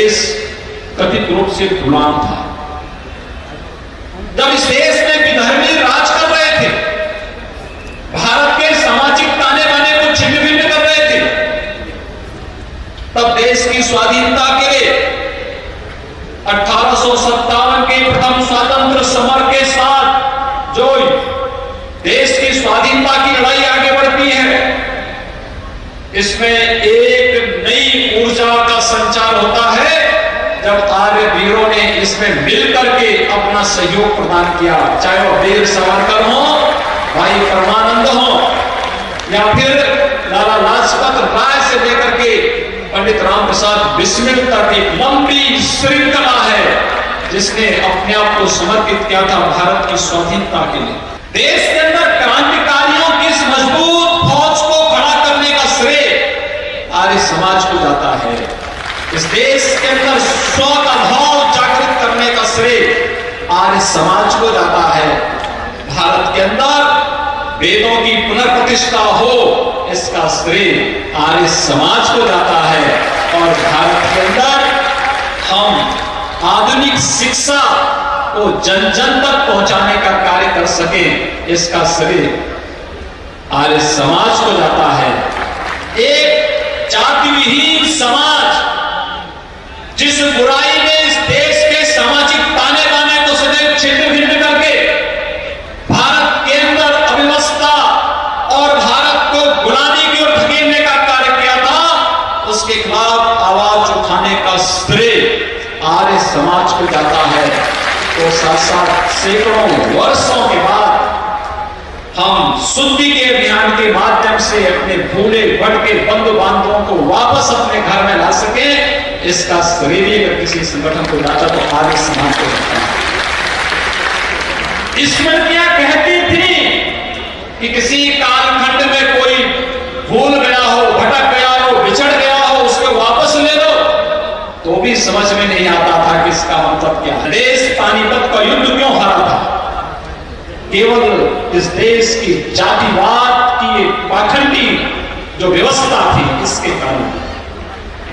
देश कथित रूप से गुलाम था, जब इस देश में विधर्मी राज कर रहे थे, भारत के सामाजिक ताने बाने को छिन्न भिन्न कर रहे थे, तब देश की स्वाधीनता के लिए 1857 के प्रथम स्वतंत्र समर के साथ जो देश की स्वाधीनता की लड़ाई आगे बढ़ती है, इसमें एक नई ऊर्जा का संचार होता है जब आर्य वीरों ने इसमें मिलकर के अपना सहयोग प्रदान किया, चाहे वो वीर सावरकर हो, भाई परमानंद हो, या फिर लाला लाजपत राय से लेकर के पंडित राम प्रसाद बिस्मिल तक एक लंबी श्रृंखला है जिसने अपने आप को समर्पित किया था भारत की स्वाधीनता के लिए। देश के अंदर क्रांतिकारियों की इस मजबूत फौज को खड़ा करने का श्रेय आर्य समाज को जाता है। इस देश के अंदर स्व का भाव जागृत करने का श्रेय आर्य समाज को जाता है। भारत के अंदर वेदों की पुनर्प्रतिष्ठा हो, इसका श्रेय आर्य समाज को जाता है। और भारत के अंदर हम आधुनिक शिक्षा को जन जन तक पहुंचाने का कार्य कर सके, इसका श्रेय आर्य समाज को जाता है। एक जाति विहीन समाज जिस बुराई में इस देश के सामाजिक ताने बाने को सदैव छिन्न भिन्न करके भारत के अंदर अव्यवस्था और भारत को गुलामी की ओर धकेलने का कार्य किया था, उसके खिलाफ आवाज उठाने का श्रेय आर्य समाज को जाता है। तो साथ साथ सैकड़ों वर्षों के बाद हम शुद्धि के अभियान के माध्यम से अपने भूले भटके बंधु बांधवों को वापस अपने घर में ला सके, इसका श्रेय अगर किसी संगठन को जाता तो आर्य समाज को जाता है। स्मृतियां कहती थी कि किसी कालखंड में कोई भूल गया हो, भटक गया हो, बिछड़ गया हो, उसको वापस ले लो, तो भी समझ में नहीं आता था कि इसका मतलब क्या है। देश पानीपत का युद्ध क्यों हारा था? केवल इस देश की जातिवाद की एक पाखंडी जो व्यवस्था थी, इसके कारण।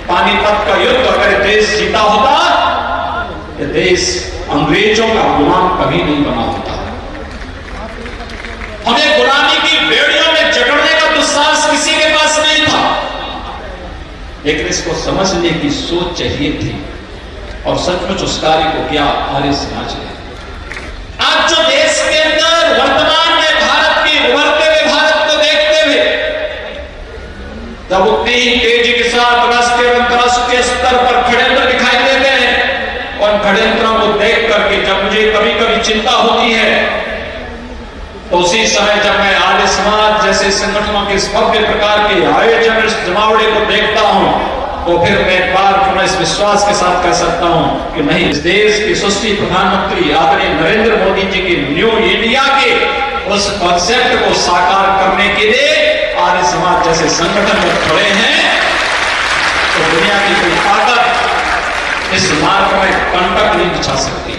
पानीपत का युद्ध अगर देश जीता होता, ये देश अंग्रेजों का गुलाम कभी नहीं बना होता। हमें गुलामी की बेड़ियों में जकड़ने का दुस्साहस किसी के पास नहीं था, लेकिन इसको समझने की सोच चाहिए थी और सचमुच उस कार्य को किया आर्य समाज ने। आज जो देश के अंदर वर्तमान में भारत की उभरते हुए भारत को देखते हुए जब उतनी ही तेजी के साथ राष्ट्रीय और अंतरराष्ट्रीय स्तर पर षड्यंत्र दिखाई देते हैं, और षड्यंत्रों को देख करके जब मुझे कभी कभी चिंता होती है, तो उसी समय जब मैं आर्य समाज जैसे संगठनों के इस भव्य प्रकार के आयोजन, इस जमावड़े को देखता हूं, तो फिर मैं एक बार पुनः इस विश्वास के साथ कह सकता हूं कि नहीं, इस देश के यशस्वी प्रधानमंत्री आदरणीय नरेंद्र मोदी जी के न्यू इंडिया के उस कॉन्सेप्ट को साकार करने के लिए आर्य समाज जैसे संगठन में खड़े हैं, तो दुनिया की कोई ताकत इस मार्ग में कंटक नहीं बिछा सकती।